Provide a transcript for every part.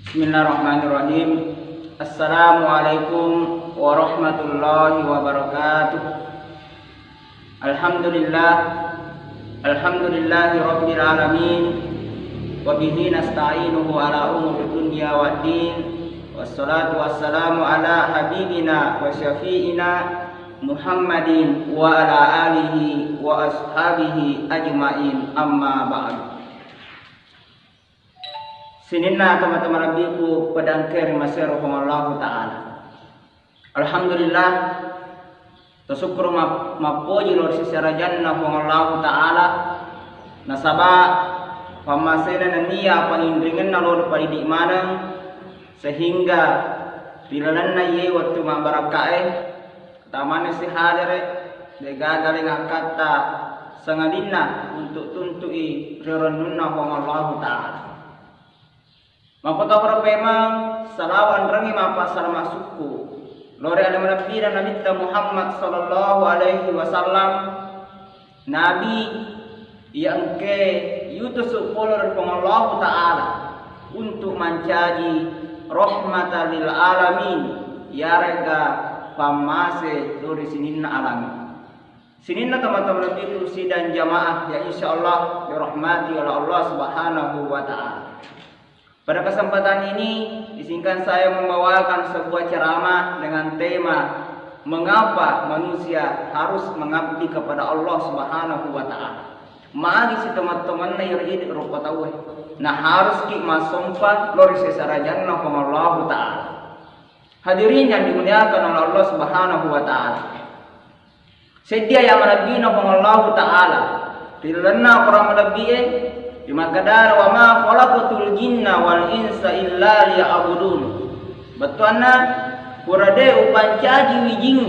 Bismillahirrahmanirrahim. Assalamualaikum warahmatullahi wabarakatuh. Alhamdulillahi rabbil alamin. Wa bihi nasta'inuhu ala umuri dunya waddin. Wassalatu wassalamu ala habibina wa syafi'ina Muhammadin wa ala alihi wa ashabihi ajma'in, amma ba'du. Sininna teman-teman nabiku pedangker masyaruhumullahu ta'ala. Alhamdulillah, tersyukur mapoji lor secara jannah Allah ta'ala. Nasaba pamasena nania pangindringan na lor palidik manang, sehingga bilalanna ye waktu mabarakae tamane si hadere de gagale ngakata sangadinna untuk tuntui rerenunna Allah ta'ala. Mapoto memang salawan rangi mapasal masukku. Lore ada nabi dan Nabi Muhammad sallallahu alaihi wasallam, nabi yang ke yutus ulur Allah ta'ala untuk menjadi rahmatan lil alamin, ya rega pamase lori sininna alami. Sininna teman-teman nabi kursi dan jamaah ya insyaallah dirahmati oleh Allah subhanahu wa ta'ala. Pada kesempatan ini izinkan saya membawakan sebuah ceramah dengan tema mengapa manusia harus mengabdi kepada Allah Subhanahu wa ta'ala. Mari si teman-teman na yuri rupa tahu. Nah harus ki masompa lori sesara jannah Allah ta'ala. Hadirin yang dimuliakan oleh Allah Subhanahu wa ta'ala. Sedia yang menabina Allah ta'ala. Tilana para manabiye di makadar wa ma khalaqatul jinna wal insa illa liya'budun. Betulna kurade upancaji wijing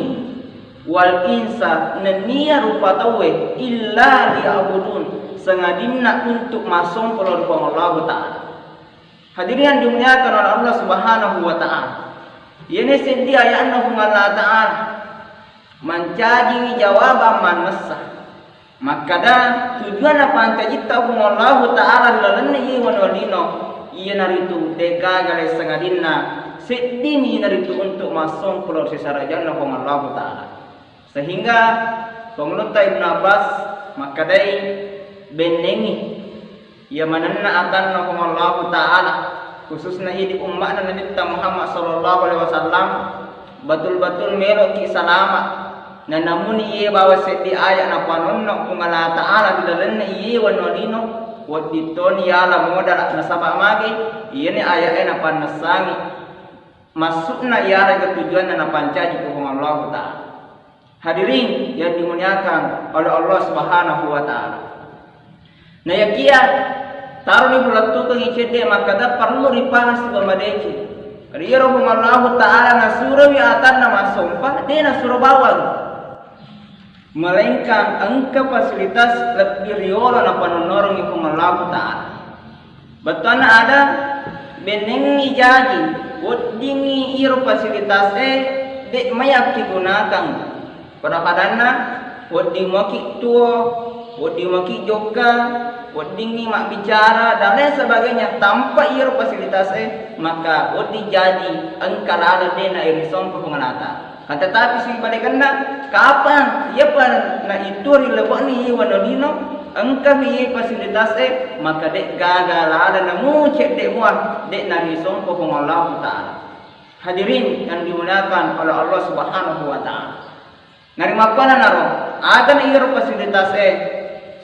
wal insa nenia rupa tawe illa liya'budun, sengadinna untuk masuk pelon Allah ta'ala. Hadirin dimuliakan oleh Allah Subhanahu wa ta'ala. Ini sedia ya annahu Allah ta'ala mencaji jawaban manasa. Maka tujuan apa antajita Allah ta'ala lalana iya wanwalino iya naritu deka gale sengadina sedimi naritu untuk masuk pulau sesarajan Allah ta'ala. Sehingga pengelut Ibn Abbas maka dai benengi ia mananna akan Allah ta'ala khususnya di umat Nabi Muhammad sallallahu alaihi wasallam betul-betul melok ki salamat. Na namun iye bawa seti ayat na panonno kung Allah ta'ala bidalan na iye wanolino wad diton yala modal na sabak magi iye ni ayat na panasangi masuk na yara ke tujuan na pancaji kung Allah ta'ala. Hadirin yang dimuliakan oleh Allah Subhanahu wa ta'ala. Na yakia taruh ni bulatu kang icede maka da perlu ripahas bamadeci. Kariya kung Allah ta'ala na surah wi atan na masompa de na surah bawang. Melainkan engkau fasilitas lebih riola na panonorong ikung Allah ta'ala. Betul ada benengi jadi wudingi iro fasilitas dek mayak digunakan pada padana wuding maki tuo wuding maki joka wudingi mak bicara dan lain sebagainya tanpa iro fasilitas maka wuding jadi engkau ada dena irison pengalata. Tetapi si balikan kapan ia pan na itu rilebok ni wanolino engkau ni fasilitas maka dek gagal ada namu cek dek muat dek narisong pohon Allah ta'ala. Hadirin yang dimuliakan oleh Allah Subhanahu wa ta'ala. Narima kana naro ada ni iro fasilitas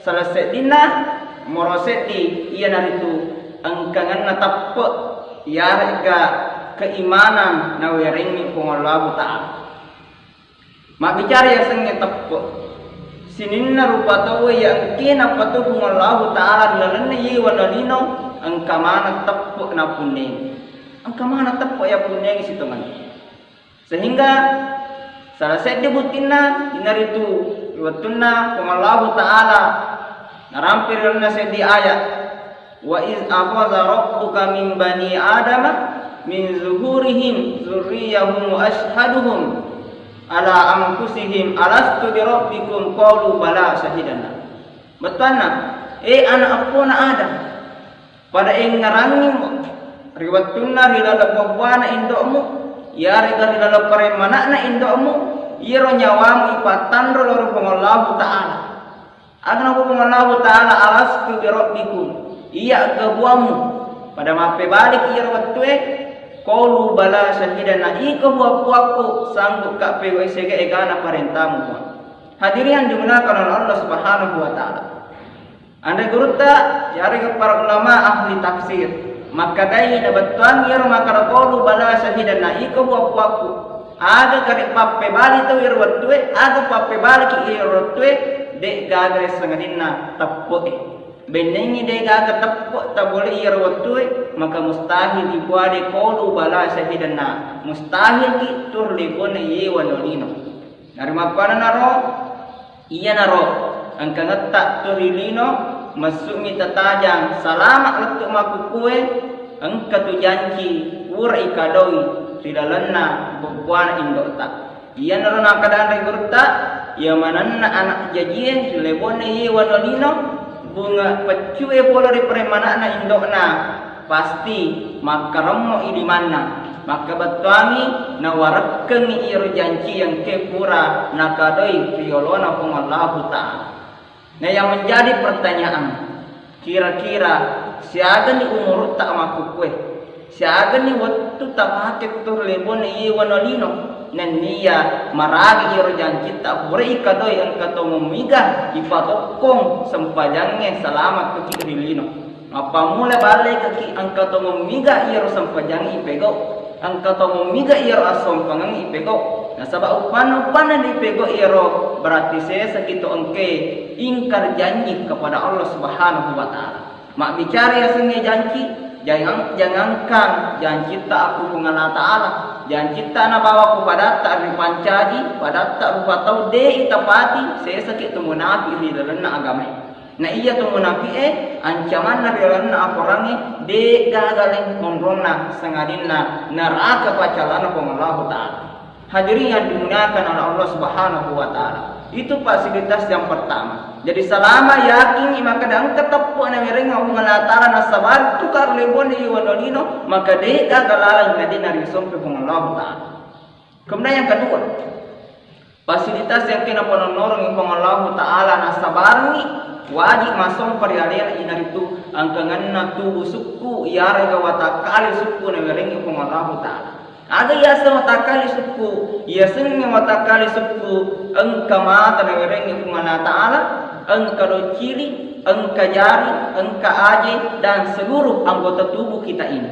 selesai dina moroseti ia naritu engkangan na tappe ya harga keimanan na weringi pohon Allah ta'ala. Mak bicara yang sengit tepo sininna rupa tahu yang kena patuh Allah ta'ala lalana ye wanalino angka mana tepo na puning angka mana tepo ya puning si teman. Sehingga salah saya debutina inaritu watuna Allah ta'ala narampir na di ayat wa iz akhadha rabbuka min bani adama min zuhurihim dzurriyyahum wa ashhaduhum ala anfusihim alastu bi rabbikum qalu bala syahidana. Betana anak apuna ada pada ngarangi riwattunna rilala babwana indokmu ya rilala paremanakna indokmu iro nyawamu ipatandro loro pengallahu ta'ala agna pengallahu ta'ala alasku birabbikum iya gabuamu pada mape balik iro wattue qalu bala syahidana iko buaku sanggup ka PWCG egana parentamu. Hadirin dimuliakan oleh Allah Subhanahu wa taala. Andai guruta yari para ulama ahli tafsir maka dai dabatwan yer maka qalu bala syahidana iko buaku aga kare pape bali to yer wattue aga pape bali ki yer wattue de gagare sangadinna tappo benengi de gaga tappo ta boleh yer wattue maka mustahil ibuade qalu bala syahidana mustahil ki tur lebone ye wanolino narimapana naro iya naro angka ngata turilino masumi tatajang salamat letuk makukue angka tu janji ura ikadoi tidalanna bubuan indota iya naro nakadang regurta iya mananna anak jajie lebone ye wanolino bunga pecue polo di premanana indokna pasti makaramo idimana maka batuami nawarakeng iro janji yang kepura nakadoi riolona pengallahu ta'ala. Nah yang menjadi pertanyaan kira-kira siaga ni umur tak makukwe siaga ni waktu tak pakai tur lebon iya wanolino nan niya maragi iro janji tak boleh ikadoi ang katomo miga ipatokong sempajangnya selamat ke kirilino apa mula balik ke ang katomo miga iro sempajang ipego ang katomo miga iro asom pangang ipego nah sabab upana di ipego iro berarti saya segitu engke ingkar janji kepada Allah Subhanahu wa taala mak bicara ya sungai janji jangankan janji tak aku pengalah taala janji tak na bawa kepada tak ripancaji pada tak rupa tau de itapati saya sakit tu munafik di dalam agama nah iya tu munafik ancaman na dalam aporangi de gagaleng monrona sangadinna neraka pacalana pengallahu taala. Hadirin yang dimuliakan oleh Allah Subhanahu wa taala. Itu fasilitas yang pertama. Jadi selama yakin maka dang ketepuk na mereng mengalatara na sabar tukar lebon di wanolino maka de gagalalang na dinari sompe pengallahu taala. Kemudian yang kedua, fasilitas yang kena penonorong pengallahu taala na sabarni wajib masuk parialena inaritu angkangan na tubuh suku yara gawatakali suku na mereng pengallahu taala. Ada yasa matakali suku, yasa nga matakali suku, ang kamata na wereng pungana ta'ala, ang karocili, ang kajari, ang kaaje, dan seluruh anggota tubuh kita ini.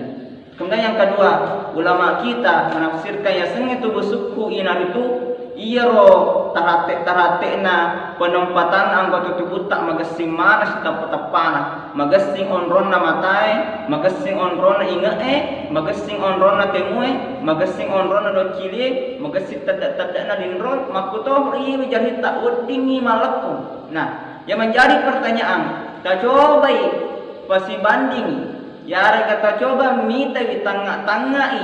Kemudian yang kedua, ulama kita menafsirkan yasa nga tubuh suku inaritu, iro tarate na penempatan anggota tubuh tak magasing mana si tapatapana magasing onron na matay magasing onron na ingae magasing onron na temue magasing onron na docili magasing tada na linron makutoh riwi jahita udingi malakku. Nah yang menjadi pertanyaan kita coba pasibanding yara kata coba minta di tengah-tengai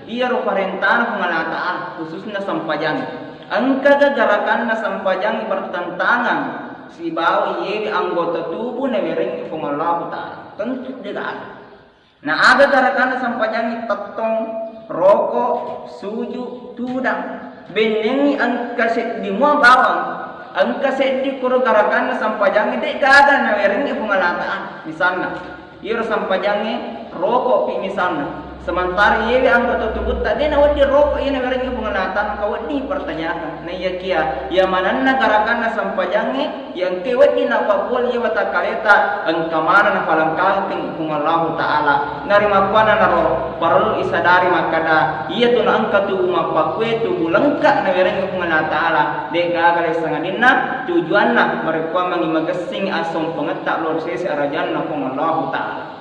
iro parentana pengalataan khususnya sampajan angka gagarakan na sampajang bertentangan si bawa yewi anggota tubuh na mereng pengallahu ta'ala tentu tidak. Nah ada garakan na sampajang tetong rokok suju tudang benengi angka set di mua bawang angka set di kuro garakan na sampajang dek gaga na mereng pengallahu ta'ala misalnya iro sampajangnya rokok pi misalnya sementara yewi anggota tubuh tadi na wadi rokok ini mereka pengelatan kau ni pertanyaan na iya kia ya mana nagarakan na sampajangnya yang kewati na papul yewa takaleta ang kamana na palangkang pengallahu ta'ala narima kuana naro perlu isadari makada iya tu na angka tubuh mapakwe tubuh lengkap na mereka pengallahu ta'ala deka agak sangadina tujuan na mereka mengimagasing asom pengetak lor sesi arajan na pengallahu ta'ala.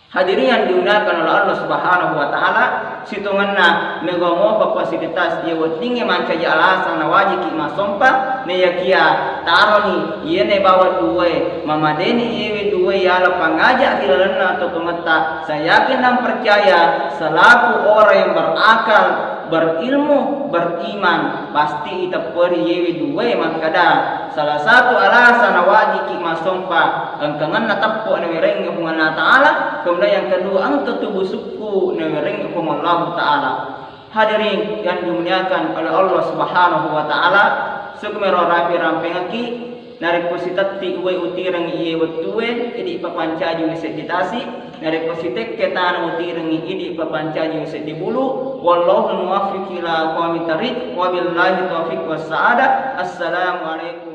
Hadirin yang dimuliakan oleh Allah Subhanahu wa taala, situnganna negomo fasilitas ye wetinge mancaja alasan na wajib ki masompa ne yakia taroni yene bawa duwe mamadeni yewe duwe yala pangaja dilalana atau tumata saya yakin dan percaya selaku orang yang berakal berilmu, beriman, pasti ita peri yewi duwe makada. Salah satu alasan awadi ki masompa angkangan natappo na wireng ng Allah Ta'ala. Kemudian yang kedua angka tubuh suku na wireng ng Allah Ta'ala. Hadirin yang dimuliakan oleh Allah Subhanahu wa Ta'ala, sukmero rapi rampengaki narik positati uwe utirang iye wetue idi papancaji meditasi narik positek ketana utirang idi papancaji dibulu. Wallahu muwaffiq ila aqwamit thariq, wabillahi taufiq was saada. Assalamualaikum.